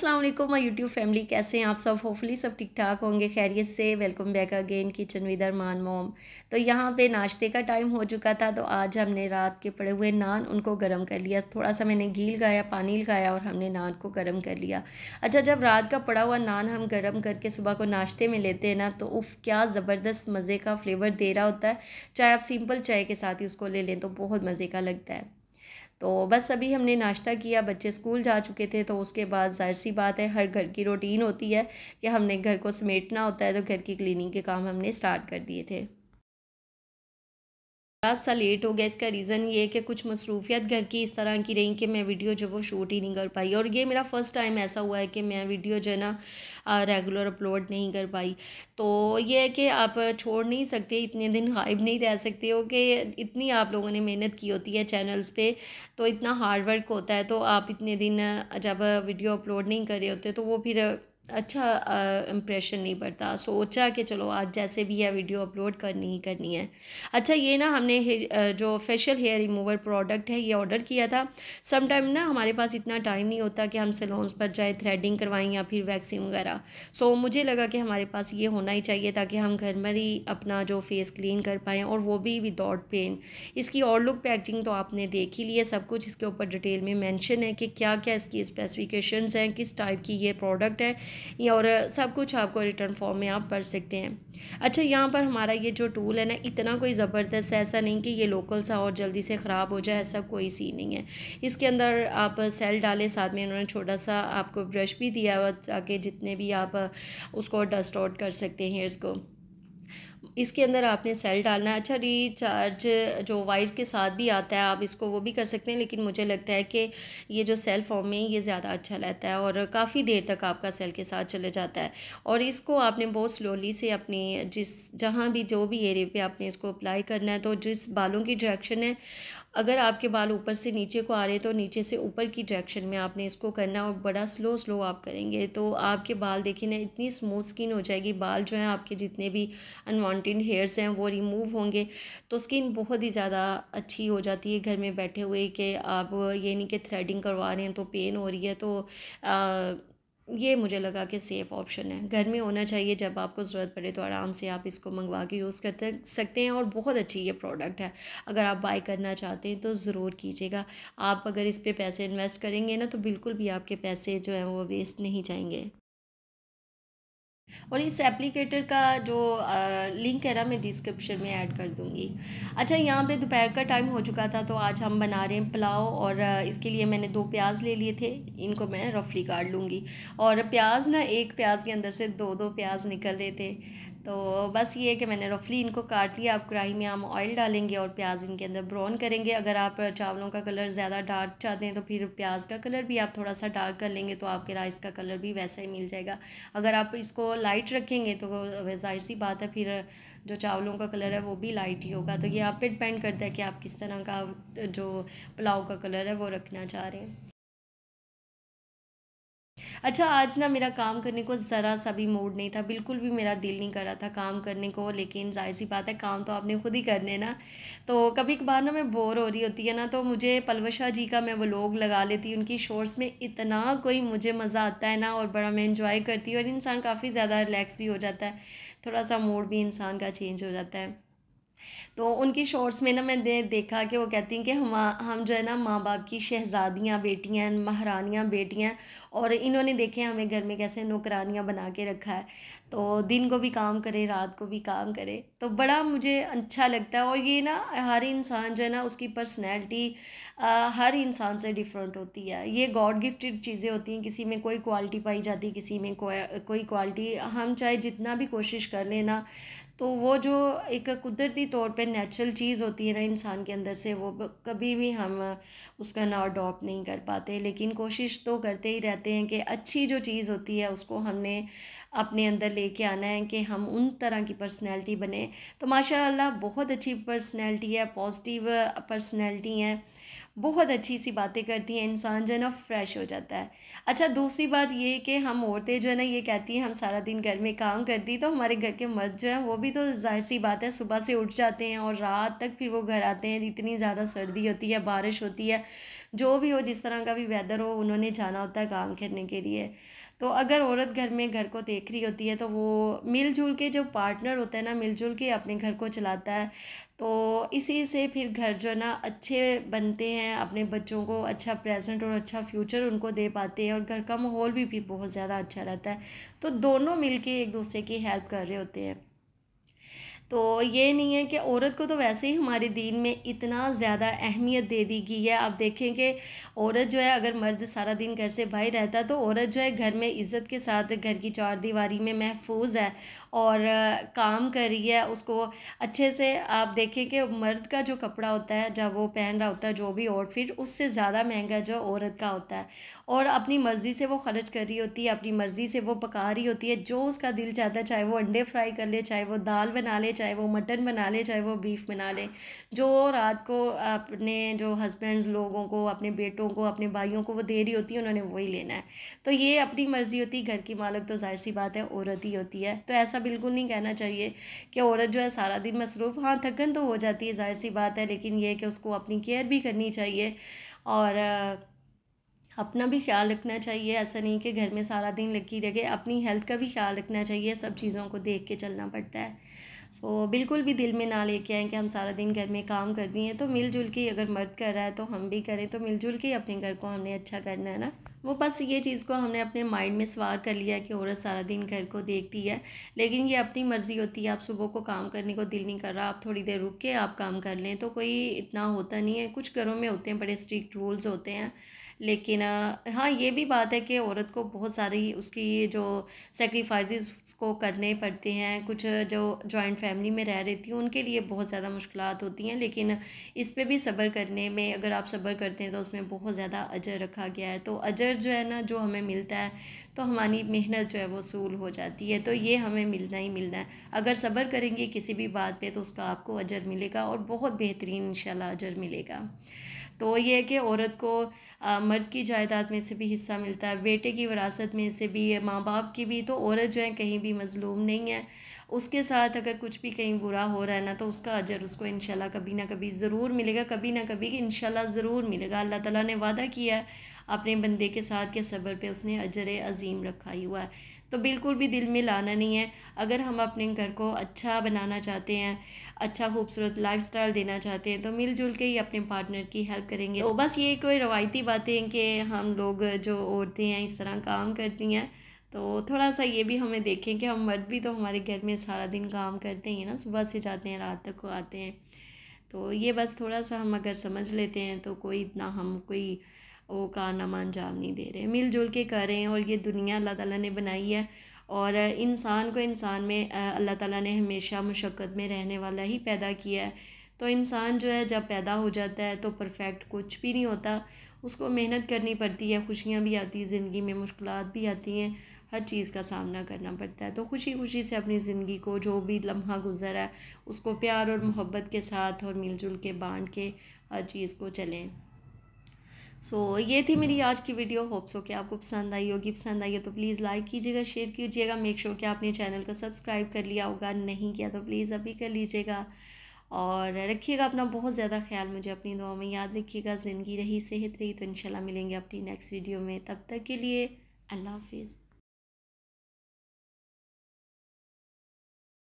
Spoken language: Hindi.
अस्सलाम वालेकुम माय यूट्यूब फैमिली, कैसे हैं आप सब। होपफुली सब ठीक ठाक होंगे, खैरियत से। Welcome back again kitchen with Arman mom. तो यहाँ पे नाश्ते का टाइम हो चुका था, तो आज हमने रात के पड़े हुए नान उनको गर्म कर लिया। थोड़ा सा मैंने घी लगाया, पानी लगाया और हमने नान को गर्म कर लिया। अच्छा, जब रात का पड़ा हुआ नान हम गर्म करके सुबह को नाश्ते में लेते हैं ना, तो उफ क्या ज़बरदस्त मज़े का फ्लेवर दे रहा होता है। चाहे आप सिंपल चाय के साथ ही उसको ले लें तो बहुत मज़े का लगता है। तो बस अभी हमने नाश्ता किया, बच्चे स्कूल जा चुके थे, तो उसके बाद ज़ाहिर सी बात है हर घर की रूटीन होती है कि हमने घर को समेटना होता है, तो घर की क्लीनिंग के काम हमने स्टार्ट कर दिए थे। थोड़ा सा लेट हो गया, इसका रीज़न ये है कि कुछ मसरूफियत घर की इस तरह की रही कि मैं वीडियो जो वो शूट ही नहीं कर पाई। और ये मेरा फ़र्स्ट टाइम ऐसा हुआ है कि मैं वीडियो जो है ना रेगुलर अपलोड नहीं कर पाई। तो ये है कि आप छोड़ नहीं सकते, इतने दिन गायब नहीं रह सकते हो कि इतनी आप लोगों ने मेहनत की होती है चैनल्स पे, तो इतना हार्ड वर्क होता है। तो आप इतने दिन जब वीडियो अपलोड नहीं कर रहे होते तो वो फिर अच्छा इम्प्रेशन नहीं पड़ता। सोचा कि चलो आज जैसे भी है वीडियो अपलोड करनी ही करनी है। अच्छा, ये ना हमने जो फेशियल हेयर रिमूवर प्रोडक्ट है ये ऑर्डर किया था। सम टाइम ना हमारे पास इतना टाइम नहीं होता कि हम सैलून्स पर जाएं, थ्रेडिंग करवाएं या फिर वैक्सिंग वगैरह। सो मुझे लगा कि हमारे पास ये होना ही चाहिए ताकि हम घर में ही अपना जो फेस क्लीन कर पाएँ, और वो भी विदाउट पेन। इसकी और लुक पैकिंग तो आपने देख ही लिया, सब कुछ इसके ऊपर डिटेल में मेंशन है कि क्या क्या इसकी स्पेसिफिकेशंस हैं, किस टाइप की ये प्रोडक्ट है, और सब कुछ आपको रिटर्न फॉर्म में आप पढ़ सकते हैं। अच्छा, यहाँ पर हमारा ये जो टूल है ना, इतना कोई ज़बरदस्त है, ऐसा नहीं कि ये लोकल सा और जल्दी से ख़राब हो जाए, ऐसा कोई सीन नहीं है। इसके अंदर आप सेल डालें, साथ में उन्होंने छोटा सा आपको ब्रश भी दिया हुआ ताकि जितने भी आप उसको डस्ट आउट कर सकते हैं हेयर्स को। इसके अंदर आपने सेल डालना है। अच्छा, रिचार्ज जो वाइट के साथ भी आता है, आप इसको वो भी कर सकते हैं, लेकिन मुझे लगता है कि ये जो सेल फॉर्म में ये ज़्यादा अच्छा रहता है और काफ़ी देर तक आपका सेल के साथ चले जाता है। और इसको आपने बहुत स्लोली से अपनी जहाँ भी जो भी एरिया पे आपने इसको अप्लाई करना है, तो जिस बालों की डायरेक्शन है, अगर आपके बाल ऊपर से नीचे को आ रहे हैं तो नीचे से ऊपर की डायरेक्शन में आपने इसको करना है, और बड़ा स्लो स्लो आप करेंगे तो आपके बाल देखिए ना इतनी स्मूथ स्किन हो जाएगी। बाल जो हैं आपके जितने भी अनवांटेड हेयर्स हैं वो रिमूव होंगे, तो स्किन बहुत ही ज़्यादा अच्छी हो जाती है घर में बैठे हुए। कि आप ये नहीं कि थ्रेडिंग करवा रहे हैं तो पेन हो रही है, तो ये मुझे लगा कि सेफ़ ऑप्शन है, घर में होना चाहिए। जब आपको ज़रूरत पड़े तो आराम से आप इसको मंगवा के यूज़ करते सकते हैं, और बहुत अच्छी ये प्रोडक्ट है। अगर आप बाय करना चाहते हैं तो ज़रूर कीजिएगा। आप अगर इस पे पैसे इन्वेस्ट करेंगे ना, तो बिल्कुल भी आपके पैसे जो हैं वो वेस्ट नहीं जाएंगे। और इस एप्लीकेटर का जो लिंक है ना, मैं डिस्क्रिप्शन में ऐड कर दूँगी। अच्छा, यहाँ पे दोपहर का टाइम हो चुका था, तो आज हम बना रहे हैं पुलाव, और इसके लिए मैंने 2 प्याज ले लिए थे, इनको मैं रफली काट लूँगी। और प्याज ना, एक प्याज के अंदर से 2-2 प्याज निकल रहे थे, तो बस ये है कि मैंने रफली इनको काट लिया। अब कढ़ाई में हम ऑयल डालेंगे और प्याज इनके अंदर ब्राउन करेंगे। अगर आप चावलों का कलर ज़्यादा डार्क चाहते हैं तो फिर प्याज का कलर भी आप थोड़ा सा डार्क कर लेंगे, तो आपके राइस का कलर भी वैसा ही मिल जाएगा। अगर आप इसको लाइट रखेंगे तो ज़ाहिर सी बात है फिर जो चावलों का कलर है वो भी लाइट ही होगा। तो ये आप पे डिपेंड करता है कि आप किस तरह का जो पुलाव का कलर है वो रखना चाह रहे हैं। अच्छा, आज ना मेरा काम करने को ज़रा सा भी मूड नहीं था, बिल्कुल भी मेरा दिल नहीं कर रहा था काम करने को, लेकिन ज़ाहिर सी बात है काम तो आपने खुद ही करने ना। तो कभी कभार ना मैं बोर हो रही होती है ना, तो मुझे पलवशा जी का मैं व्लॉग लगा लेती हूँ। उनकी शॉर्ट्स में इतना कोई मुझे मज़ा आता है ना, और बड़ा मैं इंजॉय करती हूँ, और इंसान काफ़ी ज़्यादा रिलैक्स भी हो जाता है, थोड़ा सा मूड भी इंसान का चेंज हो जाता है। तो उनकी शॉर्ट्स में ना मैंने देखा कि वो कहती हैं कि हम जो है ना माँ बाप की शहज़ादियाँ बेटियाँ हैं, महारानियाँ बेटियाँ हैं, और इन्होंने देखे हमें घर में कैसे नौकरानियाँ बना के रखा है। तो दिन को भी काम करे, रात को भी काम करे, तो बड़ा मुझे अच्छा लगता है। और ये ना हर इंसान जो है ना, उसकी पर्सनैलिटी हर इंसान से डिफरेंट होती है। ये गॉड गिफ्टेड चीज़ें होती हैं, किसी में कोई क्वालिटी पाई जाती है, किसी में कोई क्वालिटी। हम चाहे जितना भी कोशिश कर लें ना, तो वो जो एक कुदरती तौर पे नेचुरल चीज़ होती है ना इंसान के अंदर से, वो कभी भी हम उसका ना अडॉप्ट नहीं कर पाते, लेकिन कोशिश तो करते ही रहते हैं कि अच्छी जो चीज़ होती है उसको हमने अपने अंदर लेके आना है, कि हम उन तरह की पर्सनैलिटी बने। तो माशाल्लाह बहुत अच्छी पर्सनैलिटी है, पॉजिटिव पर्सनैलिटी है, बहुत अच्छी सी बातें करती हैं, इंसान जो है ना फ्रेश हो जाता है। अच्छा, दूसरी बात ये कि हम औरतें जो है ना ये कहती हैं हम सारा दिन घर में काम करती, तो हमारे घर के मर्द जो हैं वो भी तो ज़ाहिर सी बात है सुबह से उठ जाते हैं और रात तक फिर वो घर आते हैं। इतनी ज़्यादा सर्दी होती है, बारिश होती है, जो भी हो, जिस तरह का भी वेदर हो, उन्होंने जाना होता है काम करने के लिए। तो अगर औरत घर में घर को देख रही होती है तो वो मिलजुल के, जो पार्टनर होता है ना, मिलजुल के अपने घर को चलाता है। तो इसी से फिर घर जो है ना अच्छे बनते हैं, अपने बच्चों को अच्छा प्रेजेंट और अच्छा फ्यूचर उनको दे पाते हैं, और घर का माहौल भी बहुत ज़्यादा अच्छा रहता है। तो दोनों मिलके एक दूसरे की हेल्प कर रहे होते हैं। तो ये नहीं है कि औरत को तो वैसे ही हमारे दीन में इतना ज़्यादा अहमियत दे दी गई है। आप देखें कि औरत जो है, अगर मर्द सारा दिन घर से बाहर रहता है तो औरत जो है घर में इज़्ज़त के साथ घर की चार दीवारी में महफूज है और काम कर रही है। उसको अच्छे से, आप देखें कि मर्द का जो कपड़ा होता है जब वो पहन रहा होता है, जो भी आउटफिट, उससे ज़्यादा महंगा जो औरत का होता है। और अपनी मर्ज़ी से वो खर्च कर रही होती है, अपनी मर्ज़ी से वो पका रही होती है जो उसका दिल चाहता है, चाहे वो अंडे फ्राई कर ले, चाहे वो दाल बना ले, चाहे वो मटन बना ले, चाहे वो बीफ बना ले। जो रात को अपने जो हस्बैंड्स लोगों को, अपने बेटों को, अपने भाइयों को वो दे रही होती है, उन्होंने वही लेना है। तो ये अपनी मर्ज़ी होती है। घर की मालिक तो ज़ाहिर सी बात है औरत ही होती है। तो ऐसा बिल्कुल नहीं कहना चाहिए कि औरत जो है सारा दिन मसरूफ़, हाँ थकन तो हो जाती है, ज़ाहिर सी बात है, लेकिन ये है कि उसको अपनी केयर भी करनी चाहिए और अपना भी ख्याल रखना चाहिए। ऐसा नहीं कि घर में सारा दिन लगी रहे, अपनी हेल्थ का भी ख्याल रखना चाहिए। सब चीज़ों को देख के चलना पड़ता है। बिल्कुल भी दिल में ना लेके आएँ कि हम सारा दिन घर में काम कर दिए, तो मिलजुल के, अगर मर्द कर रहा है तो हम भी करें, तो मिलजुल के अपने घर को हमने अच्छा करना है ना। वो बस ये चीज़ को हमने अपने माइंड में सवार कर लिया कि औरत सारा दिन घर को देखती है, लेकिन ये अपनी मर्ज़ी होती है। आप सुबह को काम करने को दिल नहीं कर रहा, आप थोड़ी देर रुक के आप काम कर लें, तो कोई इतना होता नहीं है। कुछ घरों में होते हैं, बड़े स्ट्रिक्ट रूल्स होते हैं, लेकिन हाँ ये भी बात है कि औरत को बहुत सारी उसकी जो सेक्रीफाइसेस को करने पड़ते हैं। कुछ जो जॉइंट फैमिली में रह रही थी उनके लिए बहुत ज़्यादा मुश्किलात होती हैं, लेकिन इस पे भी सब्र करने में, अगर आप सब्र करते हैं तो उसमें बहुत ज़्यादा अजर रखा गया है। तो अजर जो है ना, जो हमें मिलता है, तो हमारी मेहनत जो है वो वसूल हो जाती है। तो ये हमें मिलना ही मिलना है। अगर सब्र करेंगे किसी भी बात पे तो उसका आपको अजर मिलेगा, और बहुत बेहतरीन इंशाल्लाह अजर मिलेगा। तो ये है कि औरत को मर्द की जायदाद में से भी हिस्सा मिलता है, बेटे की विरासत में से भी, माँ बाप की भी। तो औरत जो है कहीं भी मज़लूम नहीं है। उसके साथ अगर कुछ भी कहीं बुरा हो रहा है ना, तो उसका अजर उसको इंशाल्लाह कभी ना कभी ज़रूर मिलेगा, कभी ना कभी इंशाल्लाह ज़रूर मिलेगा। अल्लाह ताला ने वादा किया है अपने बंदे के साथ के सब्र पे उसने अजर अज़ीम रखा ही हुआ है। तो बिल्कुल भी दिल में लाना नहीं है। अगर हम अपने घर को अच्छा बनाना चाहते हैं, अच्छा खूबसूरत लाइफस्टाइल देना चाहते हैं, तो मिलजुल के ही अपने पार्टनर की हेल्प करेंगे। तो बस ये कोई रवायती बातें हैं कि हम लोग जो औरतें हैं इस तरह काम करती हैं, तो थोड़ा सा ये भी हमें देखें कि हम मर्द भी तो हमारे घर में सारा दिन काम करते हैं ना, सुबह से जाते हैं रात तक को आते हैं। तो ये बस थोड़ा सा हम अगर समझ लेते हैं तो कोई इतना हम कोई वो कारनामा अंजाम नहीं दे रहे। मिलजुल के करें, और ये दुनिया अल्लाह ताला ने बनाई है, और इंसान को इंसान में अल्लाह ताला ने हमेशा मुशक्क़त में रहने वाला ही पैदा किया है। तो इंसान जो है जब पैदा हो जाता है तो परफेक्ट कुछ भी नहीं होता, उसको मेहनत करनी पड़ती है, खुशियाँ भी आती हैं ज़िंदगी में, मुश्किलात भी आती हैं, हर चीज़ का सामना करना पड़ता है। तो खुशी खुशी से अपनी ज़िंदगी को, जो भी लम्हा गुज़रा है, उसको प्यार और मोहब्बत के साथ और मिलजुल के बांट के हर चीज़ को चलें। ये थी मेरी आज की वीडियो। होप सो कि आपको पसंद आई होगी। पसंद आई हो तो प्लीज़ लाइक कीजिएगा, शेयर कीजिएगा। मेक श्योर कि आपने चैनल को सब्सक्राइब कर लिया होगा, नहीं किया तो प्लीज़ अभी कर लीजिएगा। और रखिएगा अपना बहुत ज़्यादा ख्याल, मुझे अपनी दुआ में याद रखिएगा। ज़िंदगी रही, सेहत रही, तो इंशाल्लाह मिलेंगे अपनी नेक्स्ट वीडियो में। तब तक के लिए अल्लाह हाफिज़।